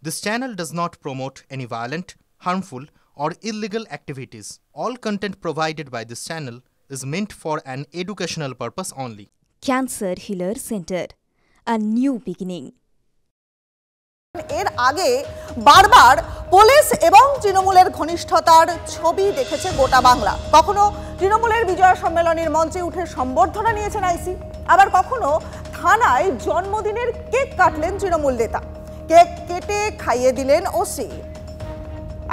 This channel does not promote any violent, harmful, or illegal activities. All content provided by this channel is meant for an educational purpose only. Cancer Healer Center, a new beginning. এর আগে বারবার police এবং তৃণমূলের ঘনিষ্ঠতার ছবি দেখেছে গোটা বাংলা। কখনো তৃণমূলের বিজয় সম্মেলনের মঞ্চে উঠে সম্বর্ধনা নিয়েছেন আইসি, আবার কখনো থানায় জন্মদিনের কেক কাটলেন তৃণমূল নেতা, কেক কেটে খাইয়ে দিলেন ওসি।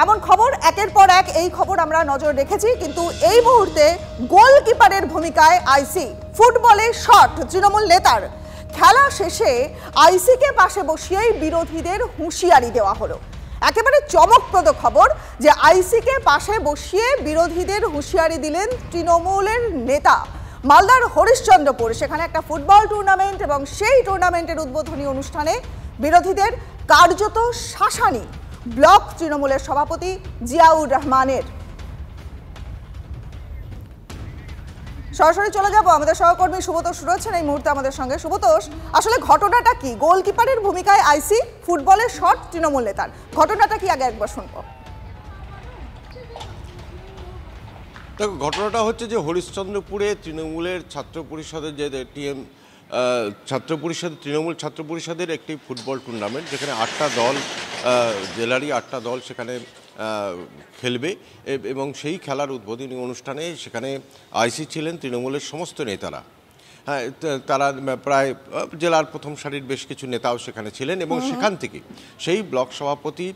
এমন খবর একের পর এক এই খবর আমরা নজর রেখেছি, কিন্তু এই মুহূর্তে গোলকিপারের ভূমিকায় আইসি। ফুটবলে শট তৃণমূল নেতার। খেলা শেষে আইসিকে পাশে বসিয়েই বিরোধীদের হুঁশিয়ারি দেওয়া হলো। একেবারে চমকপ্রদ খবর যে আইসিকে পাশে বসিয়ে বিরোধীদের হুঁশিয়ারি দিলেন তৃণমূলের নেতা। মালদার হরিশ্চন্দ্রপুর সেখানে একটা ফুটবল টুর্নামেন্ট এবং সেই টুর্নামেন্টের উদ্বোধনী অনুষ্ঠানে বিরোধীদের কার্যত শাসানি ব্লক তৃণমূলের সভাপতি জিয়াউর রহমানের। সরাসরি চলে যাব, আমাদের সহকর্মী সুব্রতোষ রয়েছেন এই মুহূর্তে আমাদের সঙ্গে। সুব্রতোষ, আসলে ঘটনাটা কি? গোলকিপারের ভূমিকায় আইসি, ফুটবলের শট তৃণমূল নেতার, ঘটনাটা কি আগে একবার শুনবো। দেখো, ঘটনাটা হচ্ছে যে হরিশ্চন্দ্রপুরে তৃণমূলের ছাত্র পরিষদের যে ছাত্র পরিষদ তৃণমূল ছাত্র পরিষদের একটি ফুটবল টুর্নামেন্ট, যেখানে 8টা দল, জেলারই 8টা দল সেখানে খেলবে এবং সেই খেলার উদ্বোধনী অনুষ্ঠানে সেখানে আইসি ছিলেন তৃণমূলের সমস্ত নেতারা। হ্যাঁ, তারা প্রায় জেলার প্রথম সারির বেশ কিছু নেতাও সেখানে ছিলেন এবং সেখান থেকে সেই ব্লক সভাপতি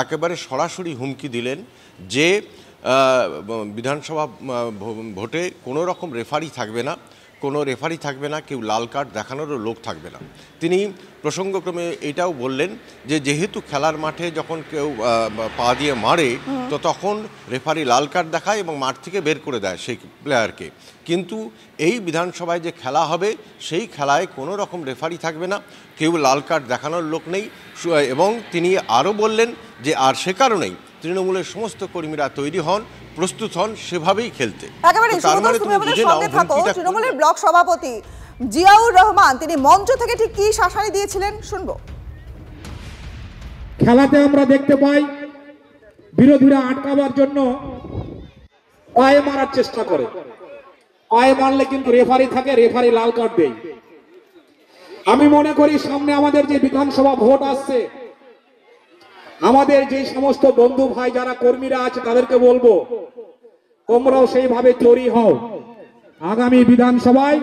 একেবারে সরাসরি হুমকি দিলেন যে বিধানসভা ভোটে কোনো রকম রেফারি থাকবে না, কোনো রেফারি থাকবে না, কেউ লাল কার্ড দেখানোরও লোক থাকবে না। তিনি প্রসঙ্গক্রমে এটাও বললেন যে যেহেতু খেলার মাঠে যখন কেউ পা দিয়ে মারে তো তখন রেফারি লাল কার্ড দেখায় এবং মাঠ থেকে বের করে দেয় সেই প্লেয়ারকে, কিন্তু এই বিধানসভায় যে খেলা হবে সেই খেলায় কোনো রকম রেফারি থাকবে না, কেউ লাল কার্ড দেখানোর লোক নেই। এবং তিনি আরও বললেন যে আর সে কারণেই তৃণমূলের সমস্ত কর্মীরা তৈরি হন, প্রস্তুত হন সেভাবেই খেলতে। তৃণমূলের ব্লক সভাপতি জিয়াউর রহমান তিনি মঞ্চ থেকে ঠিক কি শাসানি দিয়েছিলেন শুনবো। খেলাতে আমরা দেখতে পাই বিরোধীরা আটকাবার জন্য পায়ে মারার চেষ্টা করে, পায়ে মারলে কিন্তু রেফারি থাকে, রেফারি লাল কার্ড দেয়। আমি মনে করি সামনে আমাদের যে বিধানসভা ভোট আসছে, আমাদের যে সমস্ত বন্ধু ভাই যারা কর্মীরা আছে তাদেরকে বলবো তোমরাও সেইভাবে তৈরি হও। আগামী বিধানসভায়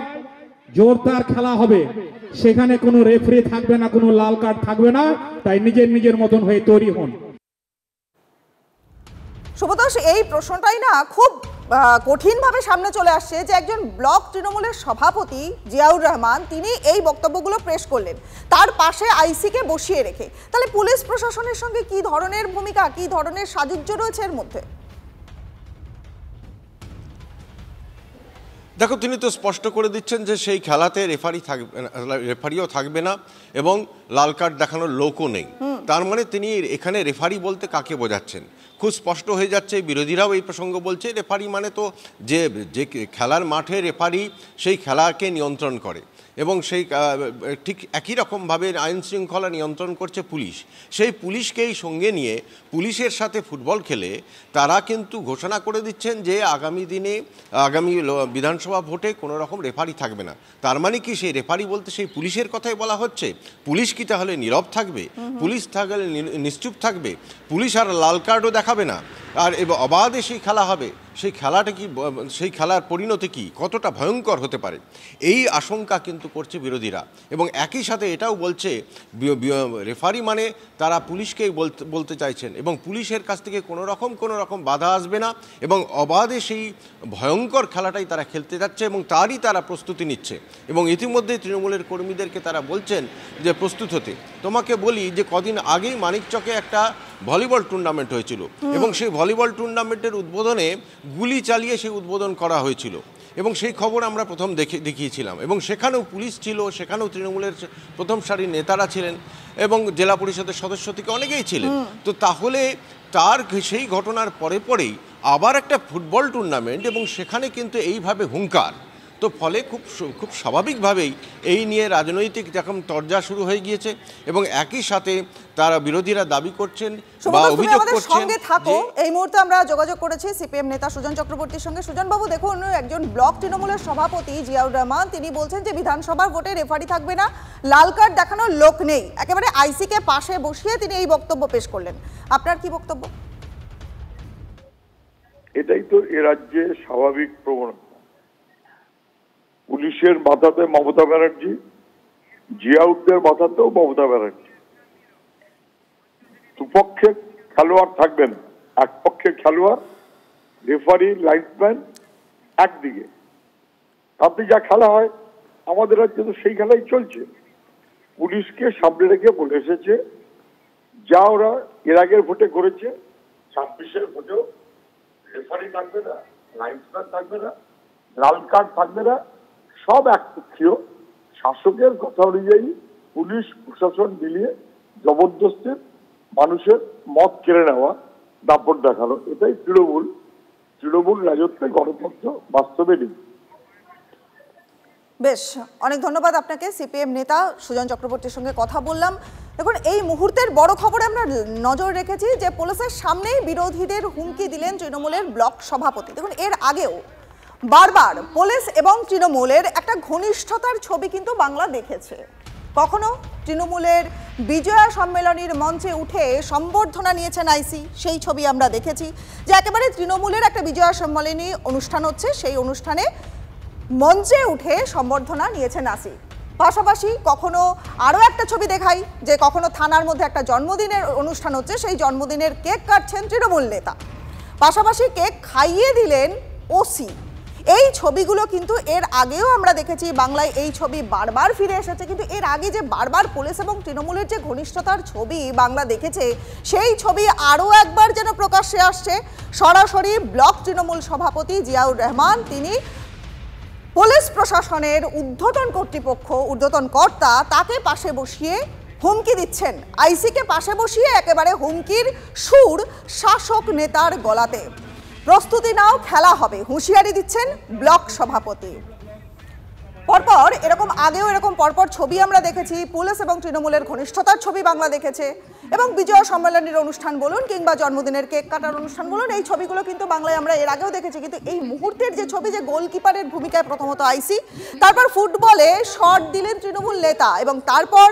জোরদার খেলা হবে, সেখানে কোনো রেফারি থাকবে না, কোনো লাল কার্ড থাকবে না, তাই নিজের মতন হয়ে তৈরি হন। সুব্রতোষ, এই প্রশ্নটাই না খুব কঠিনভাবে সামনে চলে আসছে যে একজন ব্লক তৃণমূলের সভাপতি জিয়াউর রহমান তিনি এই বক্তব্যগুলো পেশ করলেন, তার পাশে আইসিকে বসিয়ে রেখে। তাহলে পুলিশ প্রশাসনের সঙ্গে কি ধরনের ভূমিকা, কি ধরনের সাযুজ্য রয়েছে এর মধ্যে? দেখো, তিনি তো স্পষ্ট করে দিচ্ছেন যে সেই খেলাতে রেফারিও থাকবে না এবং লাল কার্ড দেখানোর লোকও নেই। তার মানে তিনি এখানে রেফারি বলতে কাকে বোঝাচ্ছেন খুব স্পষ্ট হয়ে যাচ্ছে। বিরোধীরাও এই প্রসঙ্গ বলছে রেফারি মানে তো যে খেলার মাঠে রেফারি সেই খেলাকে নিয়ন্ত্রণ করে এবং সেই ঠিক একই রকমভাবে আইন শৃঙ্খলা নিয়ন্ত্রণ করছে পুলিশ। সেই পুলিশকেই সঙ্গে নিয়ে পুলিশের সাথে ফুটবল খেলে তারা কিন্তু ঘোষণা করে দিচ্ছেন যে আগামী দিনে আগামী বিধানসভা ভোটে কোনো রকম রেফারি থাকবে না। তার মানে কি সেই রেফারি বলতে সেই পুলিশের কথাই বলা হচ্ছে? পুলিশ কি তাহলে নীরব থাকবে? পুলিশ থাকলে নিশ্চুপ থাকবে? পুলিশ আর লাল কার্ডও দেখাবে না, আর অবাধে সেই খেলা হবে? সেই খেলাটা কি, সেই খেলার পরিণতি কি, কতটা ভয়ঙ্কর হতে পারে এই আশঙ্কা কিন্তু করছে বিরোধীরা। এবং একই সাথে এটাও বলছে রেফারি মানে তারা পুলিশকেই বলতে চাইছেন এবং পুলিশের কাছ থেকে কোনো রকম বাধা আসবে না এবং অবাধে সেই ভয়ঙ্কর খেলাটাই তারা খেলতে যাচ্ছে এবং তারই তারা প্রস্তুতি নিচ্ছে। এবং ইতিমধ্যে তৃণমূলের কর্মীদেরকে তারা বলছেন যে প্রস্তুত হতে। তোমাকে বলি যে কদিন আগেই মানিকচকে একটা ভলিবল টুর্নামেন্ট হয়েছিল এবং সেই ভলিবল টুর্নামেন্টের উদ্বোধনে গুলি চালিয়ে সেই উদ্বোধন করা হয়েছিল এবং সেই খবর আমরা প্রথম দেখিয়েছিলাম এবং সেখানেও পুলিশ ছিল, সেখানেও তৃণমূলের প্রথম সারির নেতারা ছিলেন এবং জেলা পরিষদের সদস্য থেকে অনেকেই ছিলেন। তো তাহলে তার সেই ঘটনার পরেই আবার একটা ফুটবল টুর্নামেন্ট এবং সেখানে কিন্তু এইভাবে হুঙ্কার তো ফলে খুব স্বাভাবিকভাবেই এই নিয়ে রাজনৈতিক যখন তরজা শুরু হয়ে গিয়েছে এবং একই সাথে তারা বিরোধীরা দাবি করছেন বা অভিযোগ করছেন। এই মুহূর্তে আমরা যোগাযোগ করেছি সিপিএম নেতা সুজন চক্রবর্তীর সঙ্গে। সুজন বাবু, দেখুন, একজন ব্লক তৃণমূলের সভাপতি জিয়াউর রহমান তিনি বলছেন যে বিধানসভার ভোটে রেফারি থাকবে না, লাল কার্ড দেখানোর লোক নেই। একেবারে আইসি কে পাশে বসিয়ে তিনি এই বক্তব্য পেশ করলেন। আপনার কি বক্তব্য? এটাই তো এ রাজ্যে স্বাভাবিক প্রবণতা। পুলিশের মাথাতে মমতা ব্যানার্জি, জিয়াউরদের মাথাতেও মমতা ব্যানার্জি। দুপক্ষে খেলোয়াড় থাকবে না, এক পক্ষে খেলোয়াড়, রেফারি, লাইনম্যান একদিকে। তাতে যা খেলা হয় আমাদের রাজ্যে তো সেই খেলাই চলছে। পুলিশকে সামনে রেখে বলে এসেছে যা ওরা এর আগের ভোটে করেছে, 26-এর ভোটেও রেফারি থাকবে না, লাইনম্যান থাকবে না, লাল কার্ড থাকবে না, সব একপক্ষীয়। শাসকের কথা অনুযায়ী পুলিশ প্রশাসন মিলিয়ে জবরদস্তি মানুষের মত কেড়ে নেওয়া, দাপট দেখানো, এটাই তৃণমূল রাজত্বে গণতন্ত্র বাস্তবে নেই। বেশ, অনেক ধন্যবাদ আপনাকে। সিপিএম নেতা সুজন চক্রবর্তীর সঙ্গে কথা বললাম। দেখুন, এই মুহূর্তের বড় খবরে আমরা নজর রেখেছি যে পুলিশের সামনেই বিরোধীদের হুমকি দিলেন তৃণমূলের ব্লক সভাপতি। দেখুন, এর আগেও বারবার পুলিশ এবং তৃণমূলের একটা ঘনিষ্ঠতার ছবি কিন্তু বাংলা দেখেছে। কখনো তৃণমূলের বিজয়া সম্মেলনীর মঞ্চে উঠে সম্বর্ধনা নিয়েছেন আইসি, সেই ছবি আমরা দেখেছি যে একেবারে তৃণমূলের একটা বিজয়া সম্মেলনী অনুষ্ঠান হচ্ছে, সেই অনুষ্ঠানে মঞ্চে উঠে সম্বর্ধনা নিয়েছেন আইসি। পাশাপাশি কখনো আরও একটা ছবি দেখাই যে কখনো থানার মধ্যে একটা জন্মদিনের অনুষ্ঠান হচ্ছে, সেই জন্মদিনের কেক কাটছেন তৃণমূল নেতা, পাশাপাশি কেক খাইয়ে দিলেন ওসি। এই ছবিগুলো কিন্তু এর আগেও আমরা দেখেছি বাংলায়, এই ছবি বারবার ফিরে এসেছে। কিন্তু এর আগে যে বারবার পুলিশ এবং তৃণমূলের যে ঘনিষ্ঠতার ছবি বাংলা দেখেছে, সেই ছবি আরও একবার যেন প্রকাশ্যে আসছে। সরাসরি ব্লক তৃণমূল সভাপতি জিয়াউর রহমান তিনি পুলিশ প্রশাসনের ঊর্ধ্বতন কর্তৃপক্ষ, ঊর্ধ্বতন কর্তা, তাকে পাশে বসিয়ে হুমকি দিচ্ছেন। আইসিকে পাশে বসিয়ে একেবারে হুমকির সুর শাসক নেতার গলাতে। প্রস্তুতি নাও, খেলা হবে, হুঁশিয়ারি দিচ্ছেন ব্লক সভাপতি। পরপর এরকম পরপর ছবি আমরা দেখেছি, পুলিশ এবং তৃণমূলের ঘনিষ্ঠতার ছবি বাংলা দেখেছে, এবং বিজয় সম্মেলনের অনুষ্ঠান বলুন কিংবা জন্মদিনের কেক কাটার অনুষ্ঠান বলুন, এই ছবিগুলো কিন্তু বাংলায় আমরা এর আগেও দেখেছি। কিন্তু এই মুহূর্তের যে ছবি, যে গোলকিপারের ভূমিকায় প্রথমত আইসি, তারপর ফুটবলে শট দিলেন তৃণমূল নেতা, এবং তারপর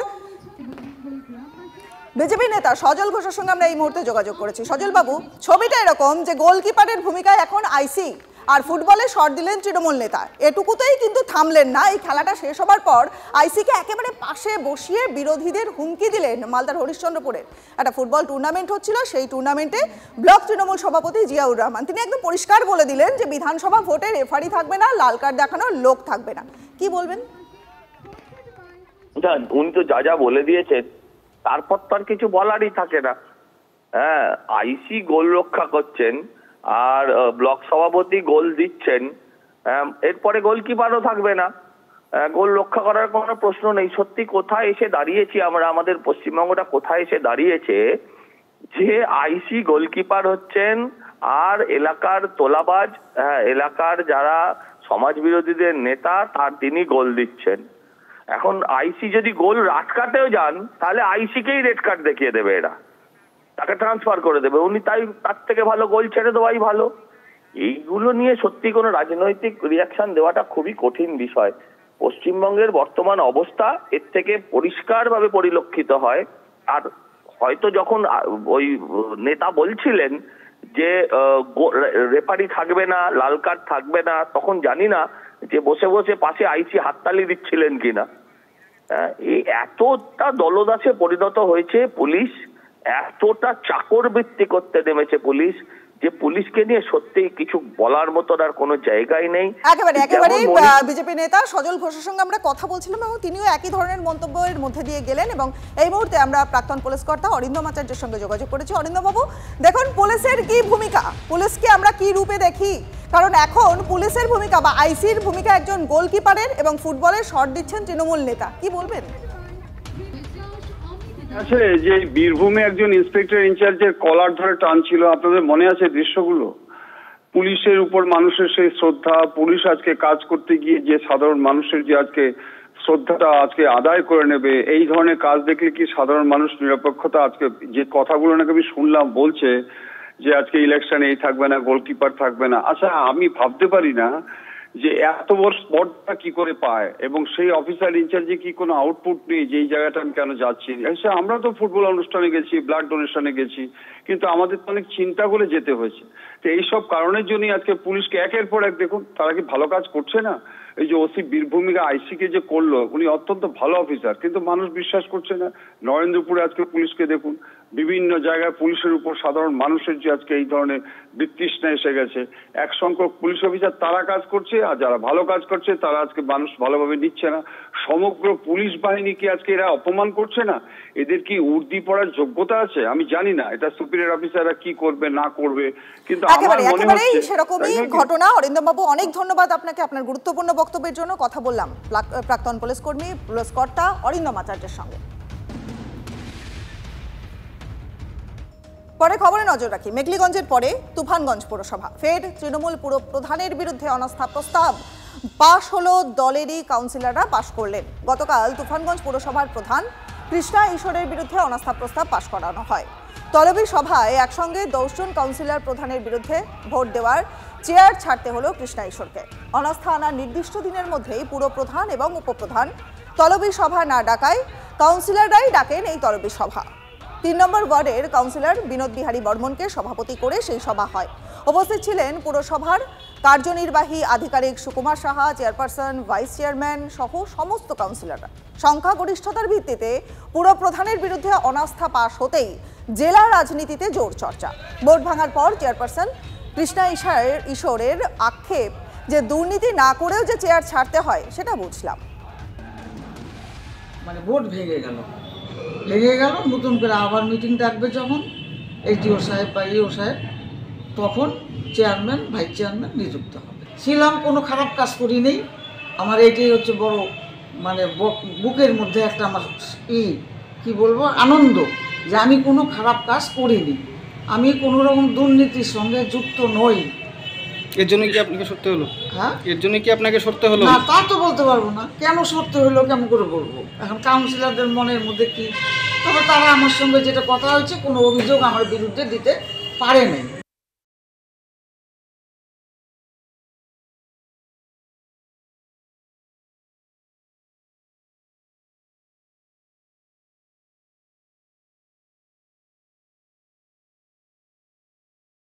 বিজেপি নেতা সজল ঘোষের সঙ্গে আমরা এই মুহূর্তে যোগাযোগ করেছি। সজল বাবু, ছবিটা এরকম যে গোলকিপারের ভূমিকায় এখন আইসি আর ফুটবলে শট দিলেন তৃণমূল নেতা। এটুকুতেই কিন্তু থামলেন না। এই খেলাটা শেষ হবার পর আইসিকে একেবারে পাশে বসিয়ে বিরোধীদের হুমকি দিলেন। মালদার হরিশ্চন্দ্রপুরের একটা ফুটবল টুর্নামেন্ট হচ্ছিল, সেই টুর্নামেন্টে ব্লক তৃণমূল সভাপতি জিয়াউর রহমান তিনি একদম পরিষ্কার বলে দিলেন যে বিধানসভা ভোটে রেফারি থাকবে না, লাল কার্ড দেখানোর লোক থাকবে না। কি বলবেন? উনি তো যা বলে দিয়েছেন তারপর তো আর কিছু বলারই থাকে না। হ্যাঁ, আইসি গোল রক্ষা করছেন আর ব্লক সভাপতি গোল দিচ্ছেন, এরপরে গোলকিপারও থাকবে না, গোল রক্ষা করার কোনো প্রশ্ন নেই। সত্যি কোথায় এসে দাঁড়িয়েছি আমরা, আমাদের পশ্চিমবঙ্গটা কোথায় এসে দাঁড়িয়েছে যে আইসি গোলকিপার হচ্ছেন আর এলাকার তোলাবাজ, এলাকার যারা সমাজ বিরোধীদের নেতা তিনি গোল দিচ্ছেন। এখন আইসি যদি গোল আটকাতেও যান তাহলে আইসিকেই রেড কার্ড দেখিয়ে দেবে, এরা তাকে ট্রান্সফার করে দেবে, উনি তার থেকে ভালো গোল ছেড়ে দেওয়াই ভালো। এইগুলো নিয়ে সত্যি কোনো রাজনৈতিক রিয়াকশন দেওয়াটা খুবই কঠিন বিষয়। পশ্চিমবঙ্গের বর্তমান অবস্থা এর থেকে পরিষ্কারভাবে পরিলক্ষিত হয়। আর হয়তো যখন ওই নেতা বলছিলেন যে রেফারি থাকবে না, লাল কার্ড থাকবে না, তখন জানি না যে বসে বসে পাশে আইসি হাততালি দিচ্ছিলেন কিনা। এই এতটা দলদাসে পরিণত হয়েছে পুলিশ, এতটা চাকর বৃত্তি করতে নেমেছে পুলিশ, যে পুলিশকে নিয়ে সত্যি কিছু বলার মতো আর কোনো জায়গাই নেই। একেবারে বিজেপি নেতা সজল ঘোষের সঙ্গে আমরা কথা বলছিলাম এবং তিনিও একই ধরনের মন্তব্যের মধ্যে দিয়ে গেলেন। এবং এই মুহূর্তে আমরা প্রাক্তন পুলিশ কর্তা অরিন্দম আচার্যের সঙ্গে যোগাযোগ করেছি। অরিন্দম বাবু, দেখুন পুলিশের কি ভূমিকা, পুলিশকে আমরা কি রূপে দেখি? কারণ এখন পুলিশের ভূমিকা বা আইসির ভূমিকা একজন গোলকিপারের, এবং ফুটবলের শট দিচ্ছেন তৃণমূল নেতা। কি বলবেন? আসলে যে বীরভূমে একজন ইন্সপেক্টর ইনচার্জের কলার ধরে টানছিল, আপনাদের মনে আছে দৃশ্যগুলো? পুলিশের উপর মানুষের সেই শ্রদ্ধা, পুলিশ আজকে কাজ করতে গিয়ে যে সাধারণ মানুষের যে আজকে শ্রদ্ধাটা আজকে আদায় করে নেবে, এই ধরনের কাজ দেখলে কি সাধারণ মানুষ নিরপেক্ষতা, আজকে যে কথাগুলো নাকি আমি শুনলাম বলছে যে আজকে ইলেকশনে এই থাকবে না, গোলকিপার থাকবে না। আচ্ছা, আমি ভাবতে পারি না যে এত বড় স্পটটা কি করে পায় এবং সেই অফিসার ইনচার্জে কি কোনো আউটপুট নেই যে এই জায়গাটা আমি কেন যাচ্ছি। আমরা তো ফুটবল অনুষ্ঠানে গেছি, ব্লাড ডোনেশনে গেছি, কিন্তু আমাদের তো অনেক চিন্তা করে যেতে হয়েছে। তো এইসব কারণের জন্যই আজকে পুলিশকে একের পর এক, দেখুন তারা কি ভালো কাজ করছে না? এই যে ওসি বীরভূমিকা আইসি কে যে করলো, উনি অত্যন্ত ভালো অফিসার, কিন্তু মানুষ বিশ্বাস করছে না। নরেন্দ্রপুরে আজকে পুলিশকে দেখুন, বিভিন্ন জায়গায় পুলিশের উপর সাধারণ মানুষের যে আজকে এই ধরনের বিতৃষ্ণা এসে গেছে। এক সংখ্যক পুলিশ অফিসার তারা কাজ করছে, আর যারা ভালো কাজ করছে তারা আজকে মানুষ ভালোভাবে নিচ্ছে না। সমগ্র পুলিশ বাহিনীকে আজকে এরা অপমান করছে না। এদের কি উর্দি পড়ার যোগ্যতা আছে? আমি জানি না এটা সুপিরিয়র অফিসাররা কি করবে না করবে, কিন্তু আমার মনে হচ্ছে সেরকমই ঘটনা। অরিন্দম বাবু, অনেক ধন্যবাদ আপনাকে আপনার গুরুত্বপূর্ণ বক্তব্যের জন্য। কথা বললাম প্রাক্তন পুলিশ কর্মী, পুলিশ কর্তা অরিন্দম আচার্যের সঙ্গে। পরে খবরে নজর রাখি। মেঘলিগঞ্জের পরে তুফানগঞ্জ পুরসভা, ফের তৃণমূল পুর প্রধানের বিরুদ্ধে অনাস্থা প্রস্তাব পাশ হলো। দলেরই কাউন্সিলররা পাশ করলেন। গতকাল তুফানগঞ্জ পুরসভার প্রধান কৃষ্ণা ঈশ্বরের বিরুদ্ধে অনাস্থা প্রস্তাব পাশ করানো হয়। তলবি সভায় একসঙ্গে 10 জন কাউন্সিলর প্রধানের বিরুদ্ধে ভোট দেওয়ার চেয়ার ছাড়তে হলো কৃষ্ণা ঈশ্বরকে। অনাস্থা আনার নির্দিষ্ট দিনের মধ্যেই পুরপ্রধান এবং উপপ্রধান তলবি সভা না ডাকায় কাউন্সিলররাই ডাকেন এই তলবি সভা। 3 নম্বর ওয়ার্ডের কাউন্সিলর বিনোদ বিহারী বর্মনকে সভাপতি করে সেই সভা হয়। উপস্থিত ছিলেন পুরসভার কার্যনির্বাহী আধিকারিক Sukumar Saha, chairperson, vice chairman সহ সমস্ত কাউন্সিলররা। সংখ্যাগরিষ্ঠতার ভিত্তিতে পুরপ্রধানের বিরুদ্ধে অনাস্থা পাশ হতেই জেলা রাজনীতিতে জোর চর্চা। ভোট ভাঙার পর চেয়ারপারসন কৃষ্ণা ঈশ্বরের আক্ষেপ যে দুর্নীতি না করেও যে চেয়ার ছাড়তে হয় সেটা বুঝলাম। মানে ভোট ভেঙে গেল, নতুন করে আবার মিটিং ডাকবে যখন এসডিও সাহেব বা ইও সাহেব, তখন চেয়ারম্যান ভাইস চেয়ারম্যান নিযুক্ত হবে। ছিলাম, কোনো খারাপ কাজ করি নেই। আমার এটাই হচ্ছে বড় মানে বুকের মধ্যে একটা আমার কি বলবো আনন্দ যে আমি কোনো খারাপ কাজ করিনি, আমি কোনো রকম দুর্নীতির সঙ্গে যুক্ত নই। এর জন্য কি আপনাকে সরতে হলো? হ্যাঁ, এর জন্য কি আপনাকে সরতে হলো? না, তা তো বলতে পারবো না। কেন সরতে হলো কেমন করে বলবো? এখন কাউন্সিলরদের মনের মধ্যে কি, তবে তারা আমার সঙ্গে যেটা কথা হয়েছে কোনো অভিযোগ আমার বিরুদ্ধে দিতে পারে নাই।